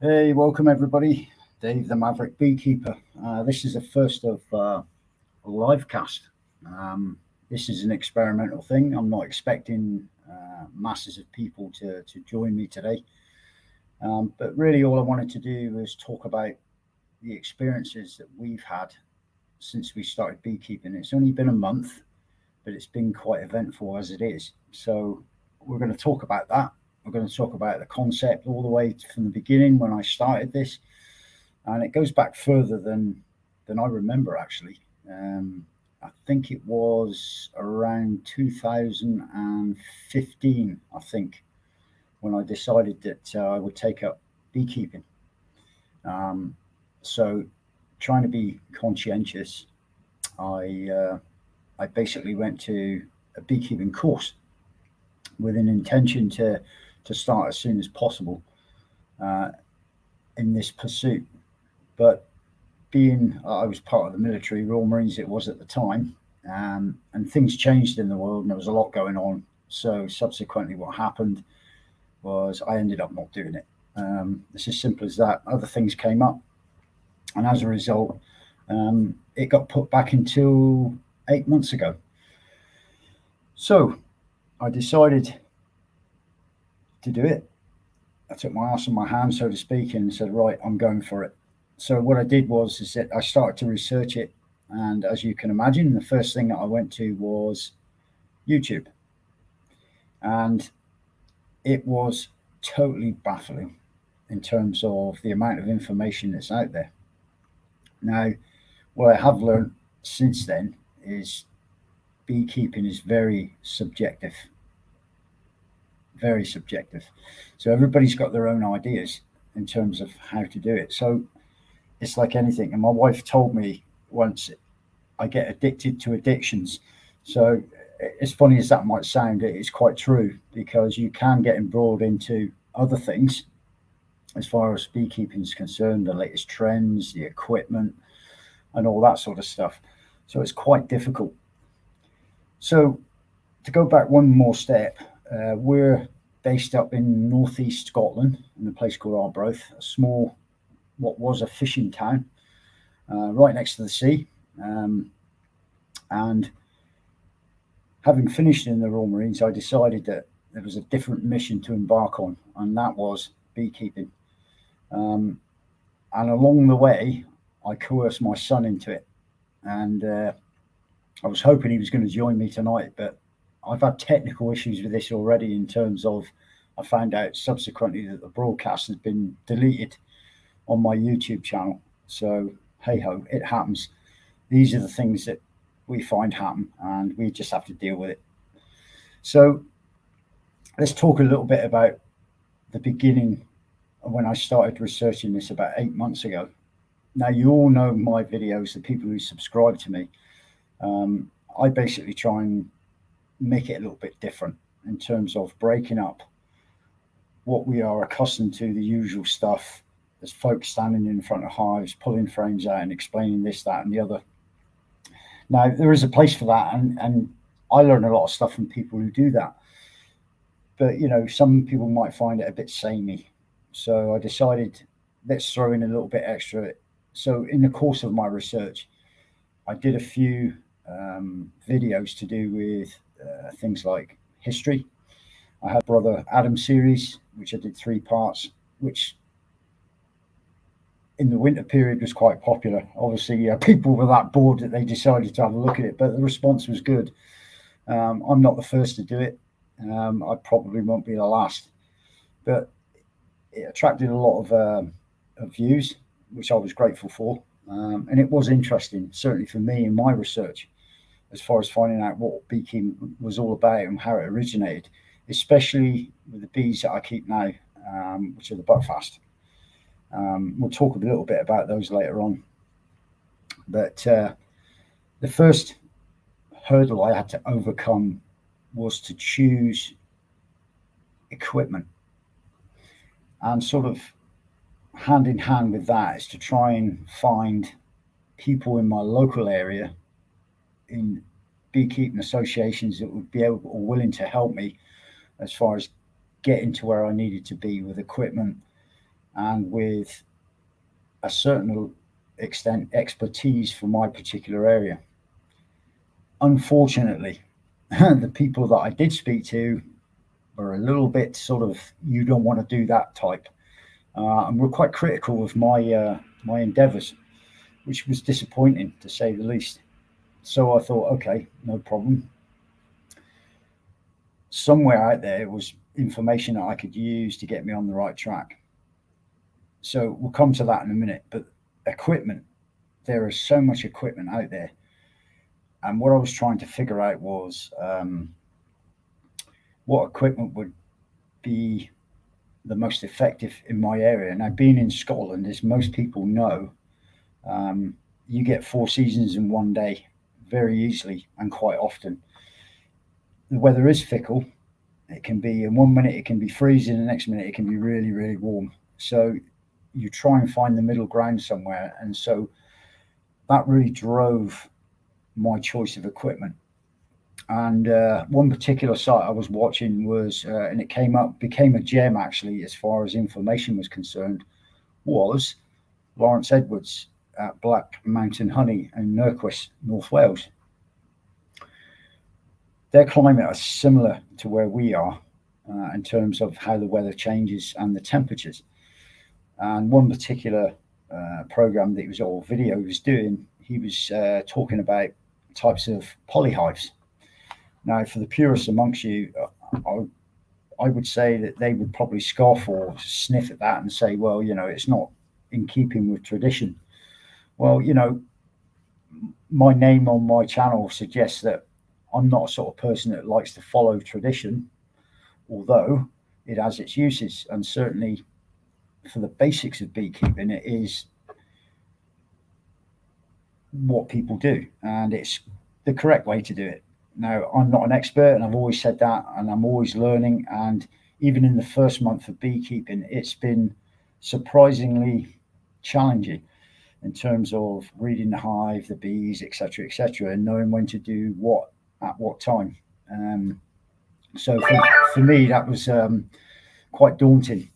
Hey, welcome everybody. Dave the Maverick Beekeeper. This is the first of a live cast. This is an experimental thing. I'm not expecting masses of people to join me today. But really, all I wanted to do was talk about the experiences that we've had since we started beekeeping. It's only been a month, but it's been quite eventful as it is. So, we're going to talk about that. We're going to talk about the concept all the way from the beginning when I started this, and it goes back further than I remember actually. I think it was around 2015, I think, when I decided that I would take up beekeeping. So, trying to be conscientious, I basically went to a beekeeping course with an intention to start as soon as possible uh, in this pursuit. But being I was part of the military, Royal Marines it was at the time, and things changed in the world and there was a lot going on. So subsequently, what happened was I ended up not doing it. It's as simple as that. Other things came up, and as a result, it got put back until 8 months ago. So I decided to do it. I took my ass in my hand, so to speak, and said, right, I'm going for it. So what I did was is that I started to research it, and as you can imagine, the first thing that I went to was YouTube, and it was totally baffling in terms of the amount of information that's out there. Now, what I have learned since then is beekeeping is very subjective. So everybody's got their own ideas in terms of how to do it. So it's like anything. And my wife told me once, I get addicted to addictions. So as funny as that might sound, it is quite true because you can get embroiled into other things as far as beekeeping is concerned, the latest trends, the equipment, and all that sort of stuff. So it's quite difficult. So to go back one more step, we're based up in northeast Scotland in a place called Arbroath, a small, what was a fishing town, right next to the sea. And having finished in the Royal Marines, I decided that there was a different mission to embark on, and that was beekeeping. And along the way, I coerced my son into it. And I was hoping he was going to join me tonight, but I've had technical issues with this already in terms of I found out subsequently that the broadcast has been deleted on my YouTube channel. So, hey ho, it happens. These are the things that we find happen, and we just have to deal with it. So, let's talk a little bit about the beginning of when I started researching this about 8 months ago. Now, you all know my videos, the people who subscribe to me. I basically try and make it a little bit different in terms of breaking up what we are accustomed to, the usual stuff. There's folks standing in front of hives, pulling frames out and explaining this, that, and the other. Now, there is a place for that, and I learn a lot of stuff from people who do that. But, some people might find it a bit samey. So I decided, let's throw in a little bit extra. So in the course of my research, I did a few videos to do with things like history. I had Brother Adam series, which I did 3 parts, which in the winter period was quite popular. Obviously, people were that bored that they decided to have a look at it, but the response was good. I'm not the first to do it. I probably won't be the last, but it attracted a lot of views, which I was grateful for. And it was interesting, certainly for me in my research, as far as finding out what beekeeping was all about and how it originated, especially with the bees that I keep now, which are the buckfast. We'll talk a little bit about those later on. But the first hurdle I had to overcome was to choose equipment. And sort of hand in hand with that is to try and find people in my local area in beekeeping associations that would be able or willing to help me as far as getting to where I needed to be with equipment and with a certain extent expertise for my particular area. Unfortunately, the people that I did speak to were a little bit sort of, you don't want to do that type, and were quite critical of my endeavours, which was disappointing to say the least. So I thought, okay, no problem. Somewhere out there was information that I could use to get me on the right track. So we'll come to that in a minute. But equipment, there is so much equipment out there. And what I was trying to figure out was what equipment would be the most effective in my area. Now, being in Scotland, as most people know, you get 4 seasons in one day very easily and quite often. The weather is fickle. It can be, in 1 minute it can be freezing, the next minute it can be really, really warm. So you try and find the middle ground somewhere. And so that really drove my choice of equipment. And one particular site I was watching was, and it became a gem actually, as far as information was concerned, was Lawrence Edwards at Black Mountain Honey in Novice, North Wales. Their climate is similar to where we are in terms of how the weather changes and the temperatures. And one particular program that he was, or video he was doing, he was talking about types of polyhives. Now, for the purists amongst you, I would say that they would probably scoff or sniff at that and say, well, it's not in keeping with tradition. Well, my name on my channel suggests that I'm not a sort of person that likes to follow tradition, although it has its uses. And certainly for the basics of beekeeping, it is what people do, and it's the correct way to do it. Now, I'm not an expert, and I've always said that, and I'm always learning. And even in the first month of beekeeping, it's been surprisingly challenging in terms of reading the hive, the bees, etc., and knowing when to do what at what time. So for me, that was quite daunting,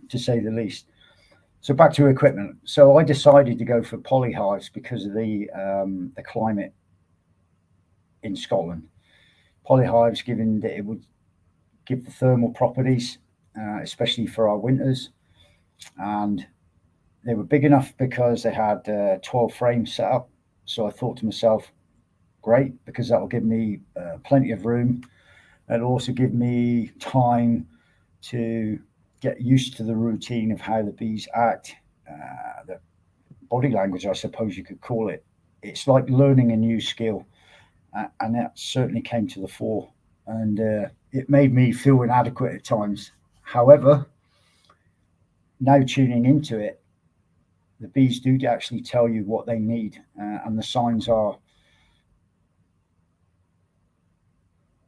to say the least. So back to equipment. So I decided to go for polyhives because of the climate in Scotland. Polyhives, given that it would give the thermal properties, especially for our winters, and they were big enough because they had 12 frames set up. So I thought to myself, great, because that will give me plenty of room. It'll also give me time to get used to the routine of how the bees act, the body language, I suppose you could call it. It's like learning a new skill, and that certainly came to the fore, and it made me feel inadequate at times. However, now tuning into it, the bees do actually tell you what they need, and the signs are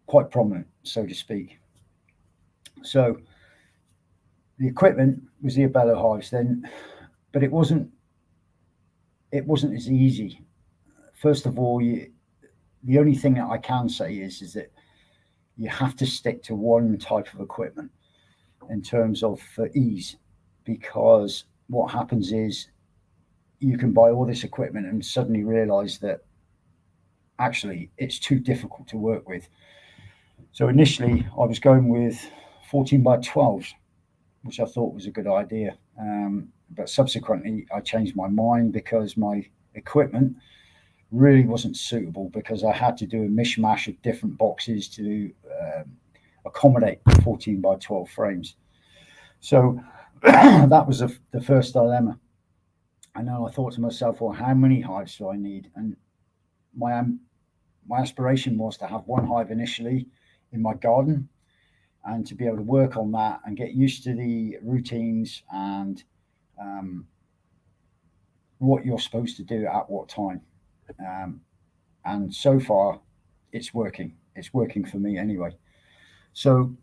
quite prominent, so to speak. So the equipment was the Abello hives then, but it wasn't as easy. First of all, the only thing that I can say is that you have to stick to one type of equipment in terms of for ease, because what happens is you can buy all this equipment and suddenly realize that actually it's too difficult to work with. So initially I was going with 14 by 12s, which I thought was a good idea. But subsequently I changed my mind because my equipment really wasn't suitable, because I had to do a mishmash of different boxes to accommodate 14 by 12 frames. So that was the first dilemma. And then I thought to myself, well, how many hives do I need? And my aspiration was to have one hive initially in my garden, and to be able to work on that and get used to the routines and what you're supposed to do at what time. And so far, it's working. It's working for me anyway. So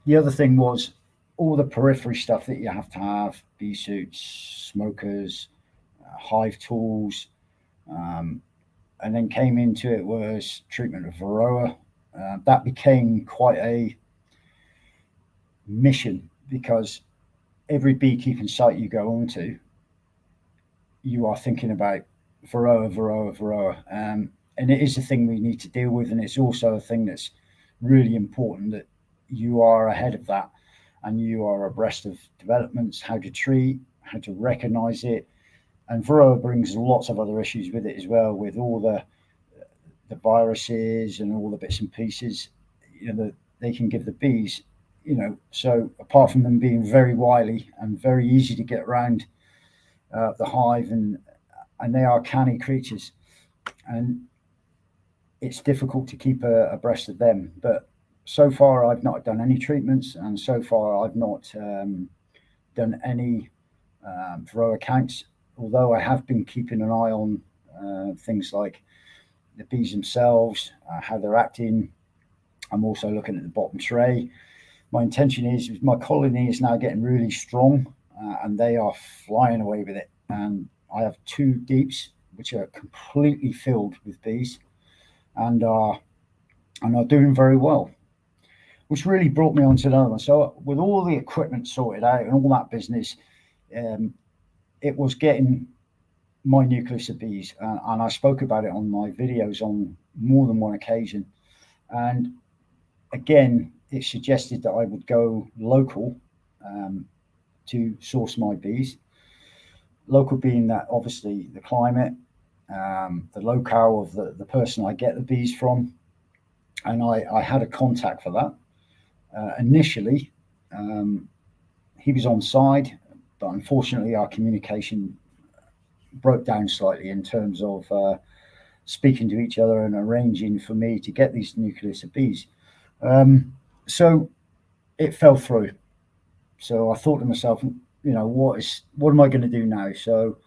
the other thing was all the periphery stuff that you have to have: bee suits, smokers, hive tools, and then came into it was treatment of Varroa. That became quite a mission, because every beekeeping site you go onto, you are thinking about Varroa, Varroa, Varroa. And it is a thing we need to deal with, and it's also a thing that's really important that you are ahead of that and you are abreast of developments, how to treat, how to recognize it. And Varroa brings lots of other issues with it as well, with all the viruses and all the bits and pieces, that they can give the bees. So apart from them being very wily and very easy to get around the hive, and they are canny creatures, and it's difficult to keep abreast of them. But so far, I've not done any treatments, and so far, I've not done any Varroa counts. Although I have been keeping an eye on things like the bees themselves, how they're acting. I'm also looking at the bottom tray. My intention is my colony is now getting really strong, and they are flying away with it. And I have 2 deeps which are completely filled with bees, and are doing very well, which really brought me on to another one. So with all the equipment sorted out and all that business, it was getting my nucleus of bees, and I spoke about it on my videos on more than one occasion. And again, it suggested that I would go local to source my bees. Local being that obviously the climate, the locale of the person I get the bees from, and I had a contact for that. Initially, he was on side, but unfortunately our communication broke down slightly in terms of speaking to each other and arranging for me to get these nucleus of bees. So it fell through. So I thought to myself, what am I going to do now? So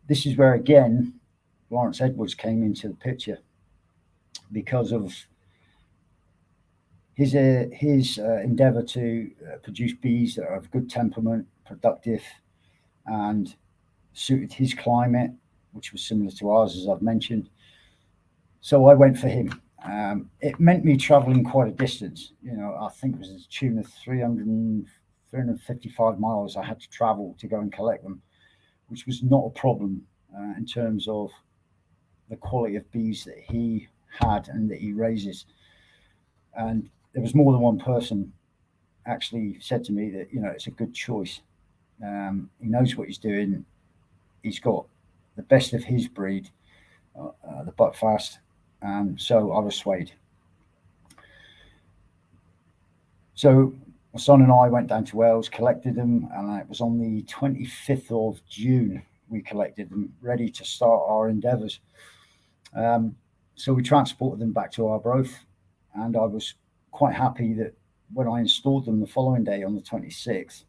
this is where again Lawrence Edwards came into the picture, because of his endeavour to produce bees that are of good temperament, productive, and suited his climate, which was similar to ours, as I've mentioned. So I went for him. It meant me travelling quite a distance. I think it was a tune of 355 miles I had to travel to go and collect them, which was not a problem in terms of the quality of bees that he had and that he raises. And there was more than one person actually said to me that it's a good choice. He knows what he's doing. He's got the best of his breed, the Buckfast, and so I was swayed. So my son and I went down to Wales, collected them, and it was on the 25th of June we collected them, ready to start our endeavours. So we transported them back to Arbroath, and I was quite happy that when I installed them the following day on the 26th,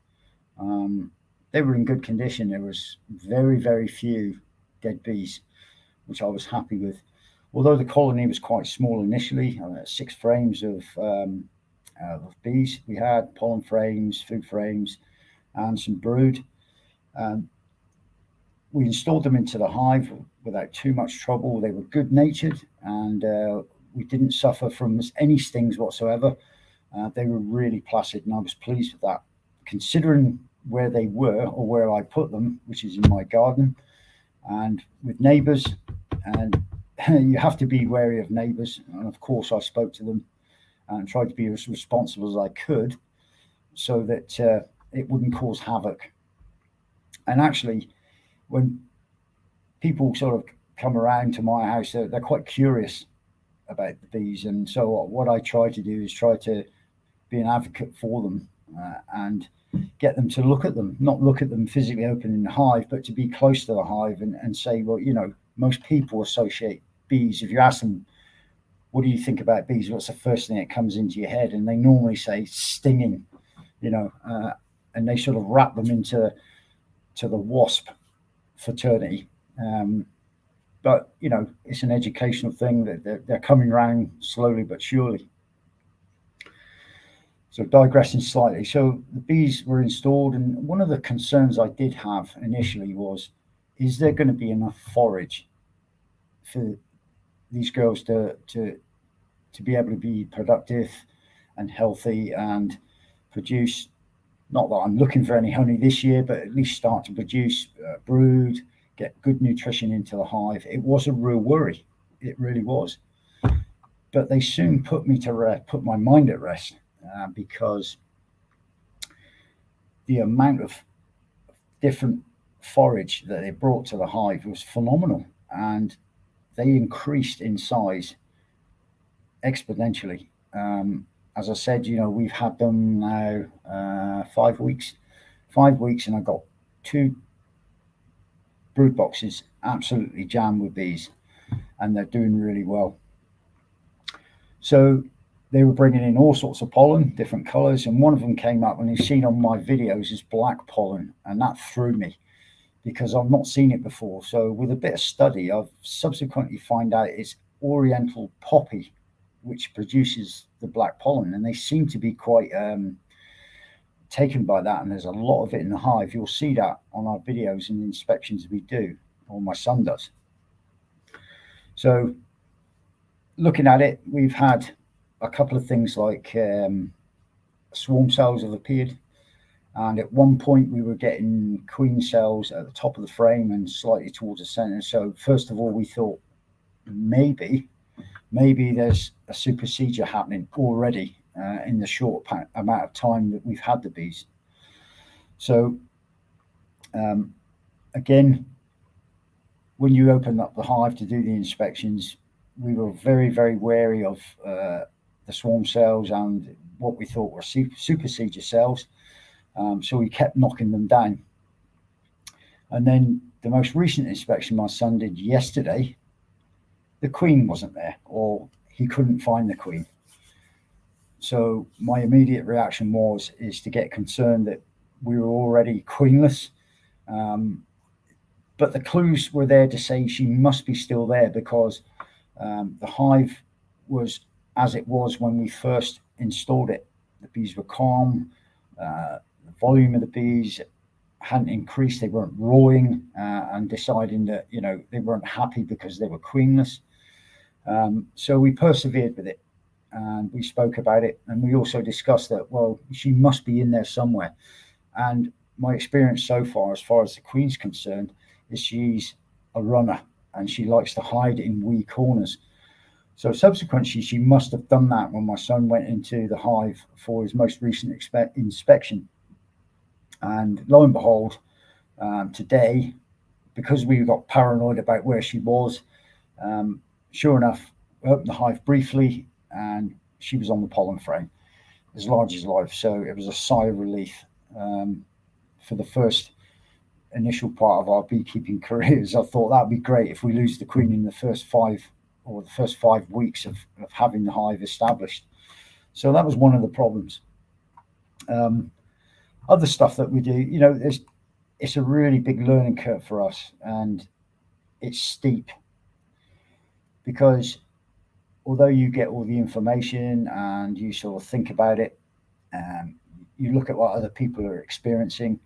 they were in good condition. There was very, very few dead bees, which I was happy with. Although the colony was quite small initially, 6 frames of bees we had, pollen frames, food frames, and some brood. We installed them into the hive without too much trouble. They were good-natured, and we didn't suffer from any stings whatsoever. They were really placid, and I was pleased with that, considering where they were, or where I put them, which is in my garden, and with neighbours. And you have to be wary of neighbours. And of course, I spoke to them and tried to be as responsible as I could, so that it wouldn't cause havoc. And actually, when people sort of come around to my house, they're quite curious about the bees. And so what I try to do is try to be an advocate for them, and get them to look at them, not look at them physically open in the hive, but to be close to the hive and say, well, most people associate bees. If you ask them, what do you think about bees? What's the first thing that comes into your head? And they normally say stinging, and they sort of wrap them into the wasp fraternity. But, it's an educational thing that they're coming around slowly but surely. So digressing slightly. So the bees were installed, and one of the concerns I did have initially was, is there going to be enough forage for these girls to be able to be productive and healthy and produce Not that I'm looking for any honey this year, but at least start to produce brood, get good nutrition into the hive. It was a real worry. It really was. But they soon put my mind at rest, because the amount of different forage that they brought to the hive was phenomenal, and they increased in size exponentially. As I said, we've had them now 5 weeks, and I got 2 brood boxes absolutely jammed with bees, and they're doing really well. So they were bringing in all sorts of pollen, different colours, and one of them came up, and you've seen on my videos, is black pollen, and that threw me because I've not seen it before. So with a bit of study, I've subsequently found out it's oriental poppy which produces the black pollen, and they seem to be quite taken by that, and there's a lot of it in the hive. You'll see that on our videos and inspections we do, or my son does. So looking at it, we've had a couple of things like swarm cells have appeared, and at one point we were getting queen cells at the top of the frame and slightly towards the center. So first of all, we thought maybe there's a supersedure happening already in the short amount of time that we've had the bees. So again, when you open up the hive to do the inspections, we were very, very wary of the swarm cells and what we thought were supersedure cells. So we kept knocking them down. And then the most recent inspection my son did yesterday, the queen wasn't there, or he couldn't find the queen. So my immediate reaction is to get concerned that we were already queenless. But the clues were there to say she must be still there, because the hive was as it was when we first installed it. The bees were calm. The volume of the bees hadn't increased. They weren't roaring and deciding that they weren't happy because they were queenless. So we persevered with it, and we spoke about it, and we also discussed that, well, she must be in there somewhere. And my experience so far as the queen's concerned, is she's a runner, and she likes to hide in wee corners. So subsequently, she must have done that when my son went into the hive for his most recent inspection. And lo and behold, today, because we got paranoid about where she was, sure enough, we opened the hive briefly, and she was on the pollen frame, as large as life. So it was a sigh of relief for the first initial part of our beekeeping careers. I thought that'd be great if we lose the queen in the first 5 weeks of having the hive established. So that was one of the problems. Other stuff that we do, it's a really big learning curve for us, and it's steep, because although you get all the information and you sort of think about it, you look at what other people are experiencing,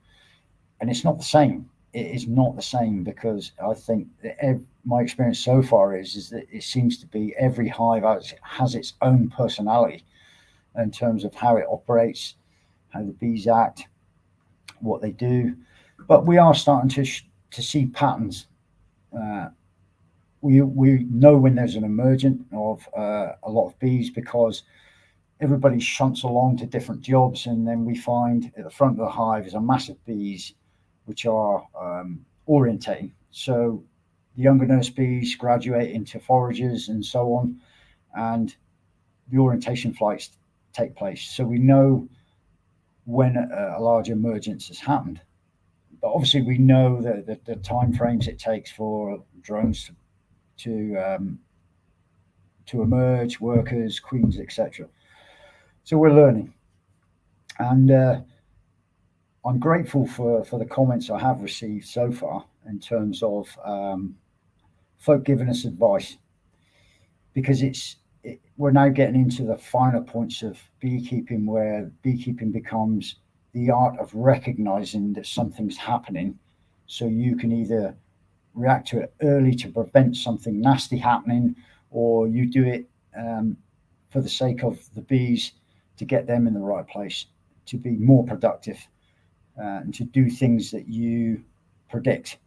and it's not the same. It is not the same, because I think that my experience so far is that it seems to be every hive has its own personality in terms of how it operates, how the bees act, what they do. But we are starting to see patterns. We know when there's an emergent of a lot of bees, because everybody shunts along to different jobs, and then we find at the front of the hive is a mass of bees which are orientating. So the younger nurse bees graduate into foragers and so on, and the orientation flights take place. So we know when a large emergence has happened. But obviously we know that the time frames it takes for drones to emerge, workers, queens, etc. So we're learning, and I'm grateful for the comments I have received so far in terms of folk giving us advice, because we're now getting into the finer points of beekeeping, where beekeeping becomes the art of recognizing that something's happening, so you can either react to it early to prevent something nasty happening, or you do it for the sake of the bees, to get them in the right place, to be more productive. and to do things that you predict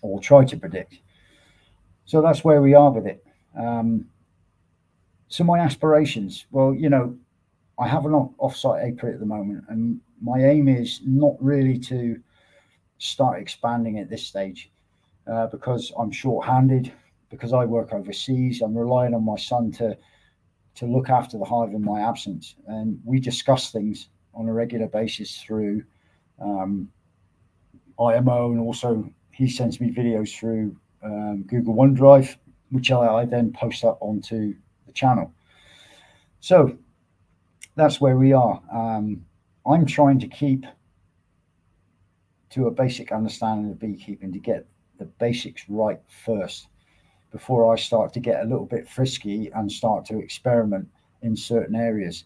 or try to predict. So that's where we are with it. So my aspirations, well, I have an off-site apiary at the moment, and my aim is not really to start expanding at this stage because I'm short-handed, because I work overseas. I'm relying on my son to look after the hive in my absence, and we discuss things on a regular basis through IMO, and also he sends me videos through Google OneDrive, which I then post up onto the channel. So that's where we are. I'm trying to keep to a basic understanding of beekeeping, to get the basics right first before I start to get a little bit frisky and start to experiment in certain areas.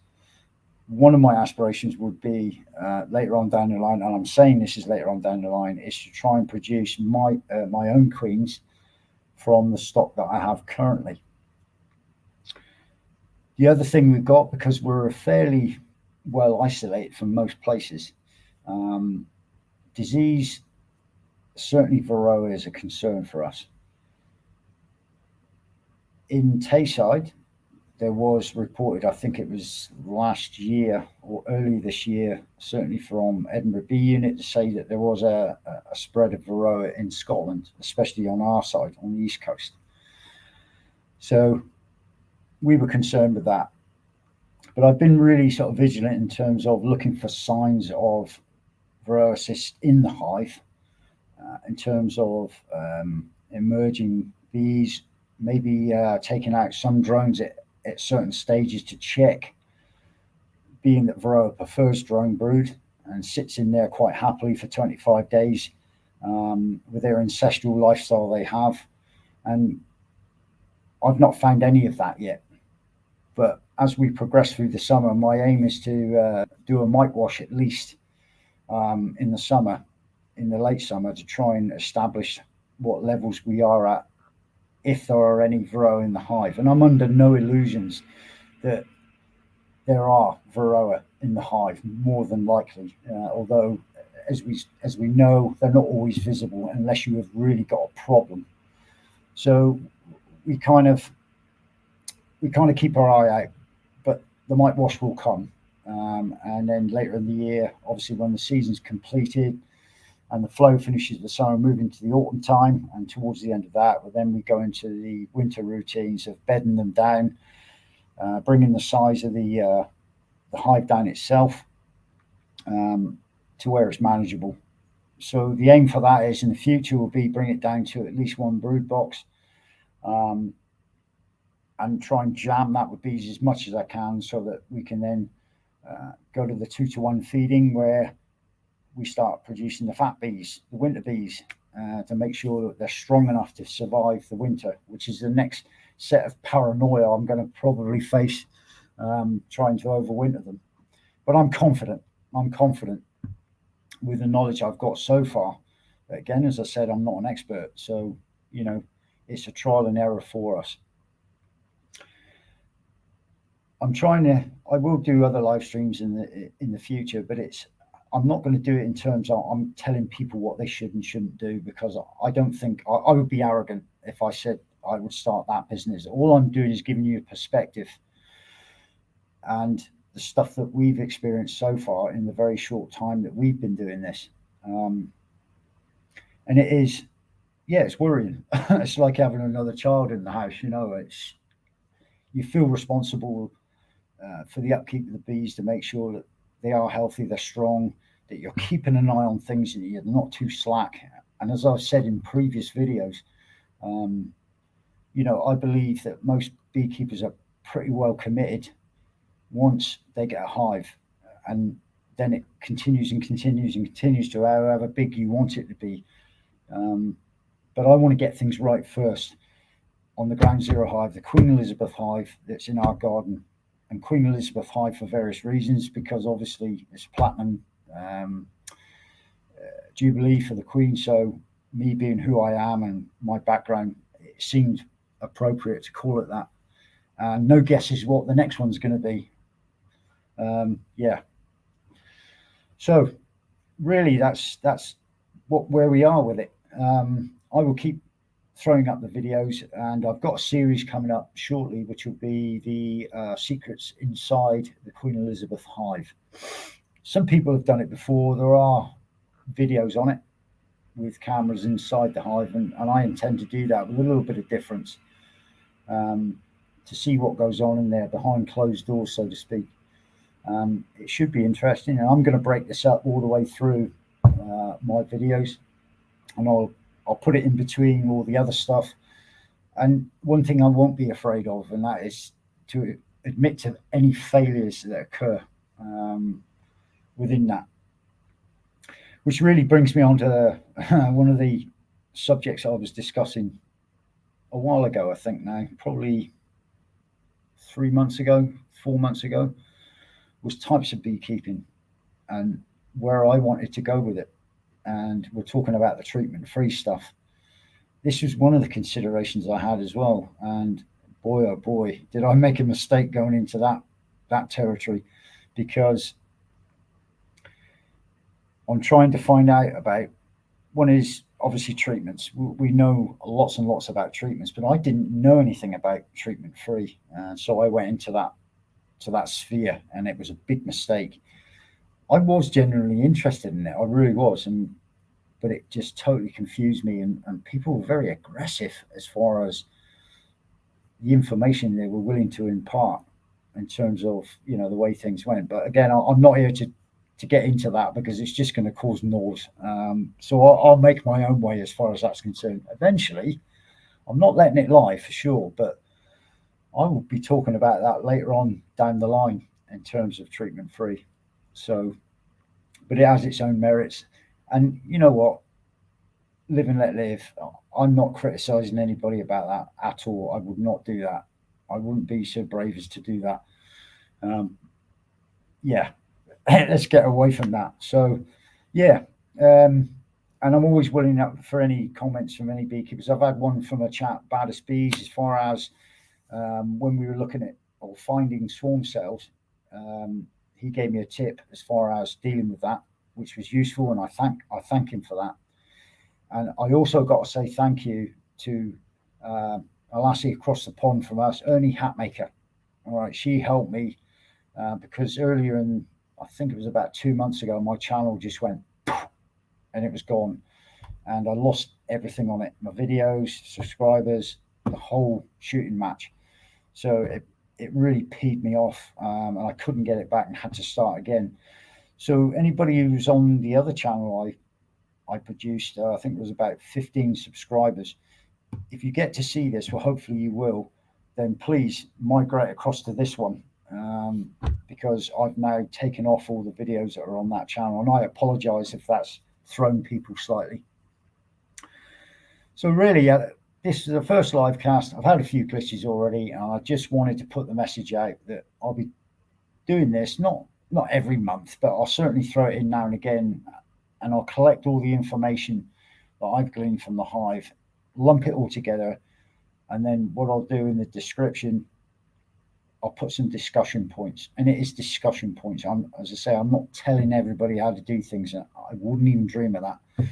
One of my aspirations would be later on down the line, and I'm saying this is later on down the line, is to try and produce my own queens from the stock that I have currently. The other thing we've got, because we're fairly well isolated from most places, disease, certainly Varroa, is a concern for us. In Tayside, there was reported, I think it was last year or early this year, certainly from Edinburgh Bee Unit, to say that there was a spread of Varroa in Scotland, especially on our side, on the east coast. So we were concerned with that. But I've been really sort of vigilant in terms of looking for signs of Varroa cysts in the hive, in terms of emerging bees, maybe taking out some drones at certain stages to check, being that Varroa prefers drone brood and sits in there quite happily for 25 days with their ancestral lifestyle they have. And I've not found any of that yet. But as we progress through the summer, my aim is to do a mite wash at least in the summer, in the late summer, to try and establish what levels we are at, if there are any Varroa in the hive. And I'm under no illusions that there are Varroa in the hive, more than likely, although as we know, they're not always visible unless you have really got a problem. So we kind of keep our eye out, but the mite wash will come. And then later in the year, obviously when the season's completed and the flow finishes the summer, move into the autumn time, and towards the end of that, well, then we go into the winter routines of bedding them down, bringing the size of the hive down itself to where it's manageable. So the aim for that is in the future will be bring it down to at least one brood box, and try and jam that with bees as much as I can, so that we can then go to the 2-to-1 feeding, where we start producing the fat bees, the winter bees, to make sure that they're strong enough to survive the winter, which is the next set of paranoia I'm going to probably face, trying to overwinter them. But I'm confident with the knowledge I've got so far. Again, as I said, I'm not an expert, so it's a trial and error for us. I will do other live streams in the future, but I'm not going to do it in terms of I'm telling people what they should and shouldn't do, because I don't think I would be arrogant if I said I would start that business. All I'm doing is giving you a perspective and the stuff that we've experienced so far in the very short time that we've been doing this. And it is, it's worrying. It's like having another child in the house, you feel responsible for the upkeep of the bees, to make sure that they are healthy, they're strong, that you're keeping an eye on things, and you're not too slack. And as I've said in previous videos, I believe that most beekeepers are pretty well committed once they get a hive, and then it continues and continues and continues to however big you want it to be. But I want to get things right first on the Ground Zero hive, the Queen Elizabeth hive that's in our garden. And Queen Elizabeth hive for various reasons, because obviously it's platinum jubilee for the Queen. So me being who I am and my background, it seemed appropriate to call it that. And no guesses what the next one's going to be. So really, that's where we are with it. I will keep throwing up the videos, and I've got a series coming up shortly, which will be the secrets inside the Queen Elizabeth hive. Some people have done it before. There are videos on it with cameras inside the hive, and I intend to do that with a little bit of difference, to see what goes on in there behind closed doors, so to speak. It should be interesting, and I'm going to break this up all the way through my videos, and I'll put it in between all the other stuff. And one thing I won't be afraid of, and that is to admit to any failures that occur within that. Which really brings me on to one of the subjects I was discussing a while ago, I think now, probably 3 months ago, 4 months ago, was types of beekeeping and where I wanted to go with it. And we're talking about the treatment-free stuff. This was one of the considerations I had as well. And boy, oh boy, did I make a mistake going into that territory, because I'm trying to find out about, one is obviously treatments. We know lots and lots about treatments, but I didn't know anything about treatment-free. So I went into that sphere, and it was a big mistake. I was genuinely interested in it. I really was. But it just totally confused me, and people were very aggressive as far as the information they were willing to impart in terms of, the way things went. But again, I'm not here to get into that, because it's just going to cause noise. So I'll make my own way as far as that's concerned. Eventually, I'm not letting it lie for sure, but I will be talking about that later on down the line in terms of treatment free. So, but it has its own merits. And you know what? Live and let live. I'm not criticizing anybody about that at all. I would not do that. I wouldn't be so brave as to do that. Yeah, let's get away from that. So, yeah. And I'm always willing for any comments from any beekeepers. I've had one from a chap, Baddest Bees, as far as when we were looking at or finding swarm cells. He gave me a tip as far as dealing with that, which was useful, and I thank him for that. And I also got to say thank you to a lassie across the pond from us, Ernie Hatmaker. All right, she helped me because earlier I think it was about 2 months ago, my channel just went poof, and it was gone, and I lost everything on it, my videos, subscribers, the whole shooting match. So it really peed me off, and I couldn't get it back and had to start again. So anybody who's on the other channel I produced, I think it was about 15 subscribers. If you get to see this, well, hopefully you will, then please migrate across to this one, because I've now taken off all the videos that are on that channel, and I apologize if that's thrown people slightly. So really, this is the first live cast. I've had a few glitches already, and I just wanted to put the message out that I'll be doing this, not every month, but I'll certainly throw it in now and again, and I'll collect all the information that I've gleaned from the hive, lump it all together, and then what I'll do in the description, I'll put some discussion points, and it is discussion points. As I say, I'm not telling everybody how to do things. I wouldn't even dream of that,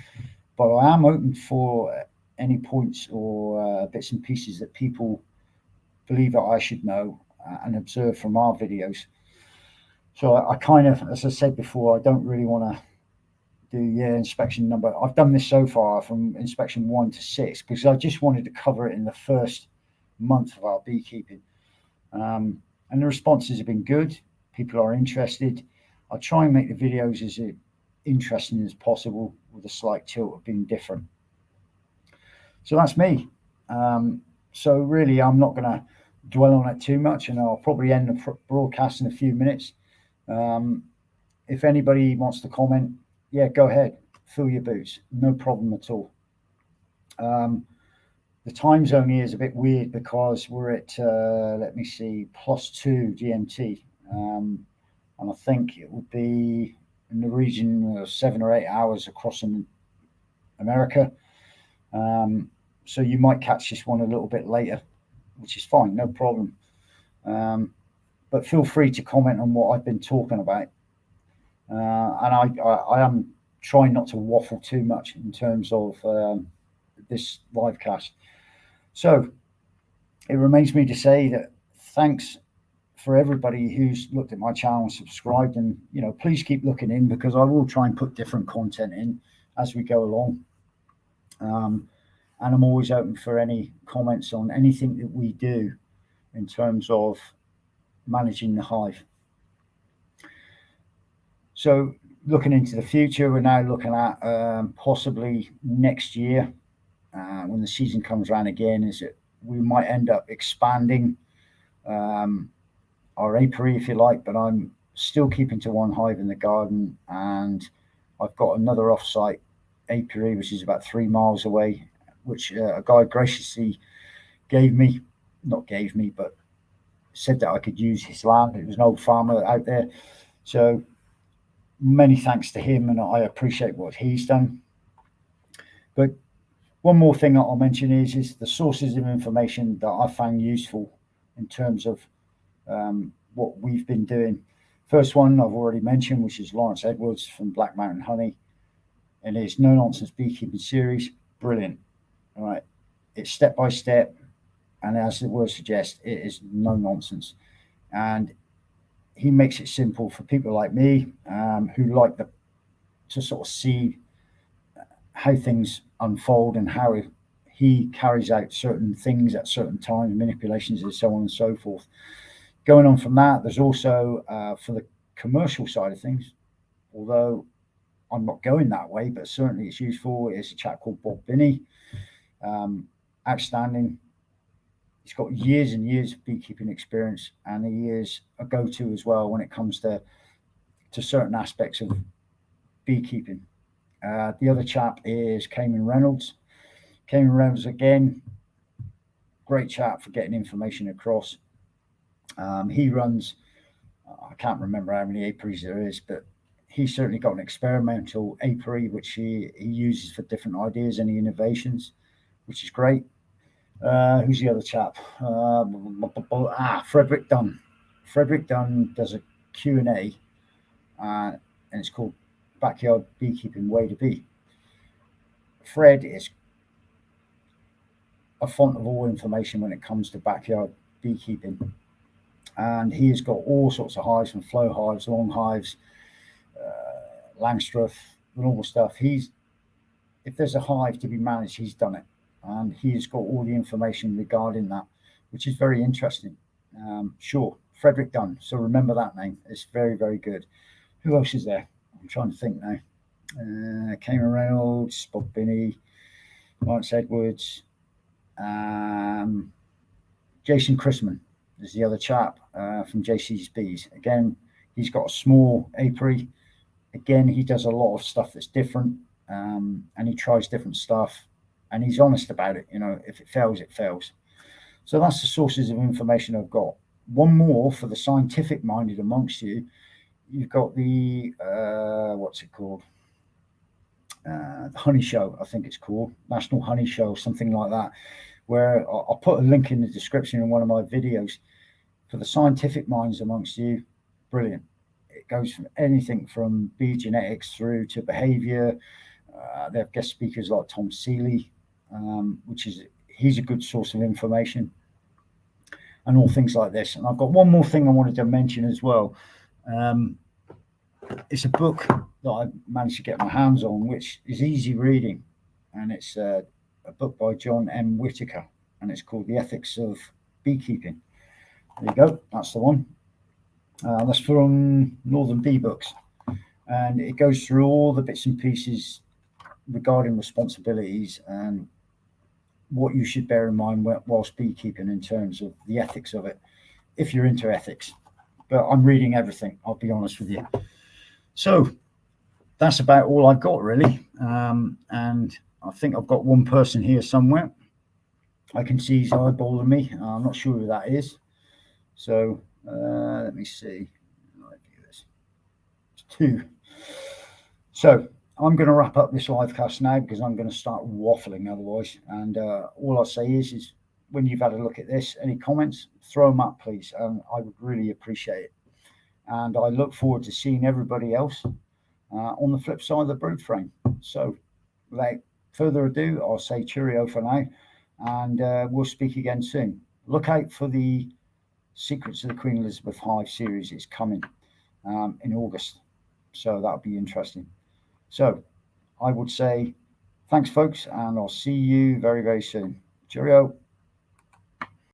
but I am open for any points or bits and pieces that people believe that I should know and observe from our videos. So I kind of, as I said before, I don't really want to do inspection number. I've done this so far from inspection 1 to 6 because I just wanted to cover it in the first month of our beekeeping. And the responses have been good. People are interested. I'll try and make the videos as interesting as possible with a slight tilt of being different. So that's me. So really, I'm not going to dwell on it too much, and I'll probably end the broadcast in a few minutes. If anybody wants to comment, yeah, go ahead, fill your boots, no problem at all. The time zone here is a bit weird because we're at, let me see, +2 GMT. And I think it would be in the region of 7 or 8 hours across in America. So you might catch this one a little bit later, which is fine, no problem. But feel free to comment on what I've been talking about. And I am try not to waffle too much in terms of this live cast. So it remains me to say that thanks for everybody who's looked at my channel and subscribed, and please keep looking in, because I will try and put different content in as we go along. And I'm always open for any comments on anything that we do in terms of managing the hive. So looking into the future, we're now looking at possibly next year, when the season comes around again, is that we might end up expanding our apiary, if you like, but I'm still keeping to one hive in the garden, and I've got another off-site apiary which is about 3 miles away, which a guy graciously but said that I could use his land. It was an old farmer out there, so many thanks to him, and I appreciate what he's done. But one more thing that I'll mention is the sources of information that I found useful in terms of what we've been doing. First one I've already mentioned, which is Lawrence Edwards from Black Mountain Honey, and his No Nonsense Beekeeping series. Brilliant. All right, it's step by step, and as the word suggests, it is no nonsense, and he makes it simple for people like me, who like to sort of see how things unfold and how he carries out certain things at certain times, manipulations, and so on and so forth. Going on from that, there's also for the commercial side of things, although I'm not going that way, but certainly it's useful, is a chap called Binney. Outstanding. He's got years and years of beekeeping experience, and he is a go-to as well when it comes to certain aspects of beekeeping. The other chap is Cayman Reynolds. Cayman Reynolds, again, great chap for getting information across. He runs, I can't remember how many apiaries there is, but he's certainly got an experimental apiary which he uses for different ideas and innovations, which is great. Who's the other chap? Frederick Dunn. Frederick Dunn does a Q&A, and it's called Backyard Beekeeping Way to Be. Fred is a font of all information when it comes to backyard beekeeping, and he has got all sorts of hives, from flow hives, long hives, Langstroth, normal stuff. If there's a hive to be managed, he's done it, and he has got all the information regarding that, which is very interesting. Sure, Frederick Dunn. So remember that name. It's very, very good. Who else is there? I'm trying to think now. Cayman Reynolds, Bob Binney, Lawrence Edwards, Jason Chrisman is the other chap from JC's Bees. Again, he's got a small apiary. Again, he does a lot of stuff that's different, and he tries different stuff, and he's honest about it. If it fails, it fails. So that's the sources of information I've got. One more for the scientific-minded amongst you. You've got the, what's it called? The Honey Show, I think it's called. National Honey Show, something like that, where I'll put a link in the description in one of my videos. For the scientific minds amongst you, brilliant. It goes from anything from bee genetics through to behavior. They have guest speakers like Tom Seeley, he's a good source of information, and all things like this. And I've got one more thing I wanted to mention as well. It's a book that I managed to get my hands on, which is easy reading, and it's a book by John M. Whitaker, and it's called The Ethics of Beekeeping. There you go, that's the one. That's from Northern Bee Books, and it goes through all the bits and pieces regarding responsibilities and what you should bear in mind whilst beekeeping in terms of the ethics of it, if you're into ethics. But I'm reading everything, I'll be honest with you. So that's about all I've got, really. And I think I've got one person here somewhere. I can see he's eyeballing me. I'm not sure who that is. So let me see. It's 2. So I'm going to wrap up this live cast now, because I'm going to start waffling otherwise. And all I'll say is when you've had a look at this, any comments, throw them up, please. I would really appreciate it. And I look forward to seeing everybody else on the flip side of the brood frame. So without further ado, I'll say cheerio for now, and we'll speak again soon. Look out for the Secrets of the Queen Elizabeth Hive series. It's coming in August, so that'll be interesting. So I would say thanks, folks, and I'll see you very, very soon. Cheerio.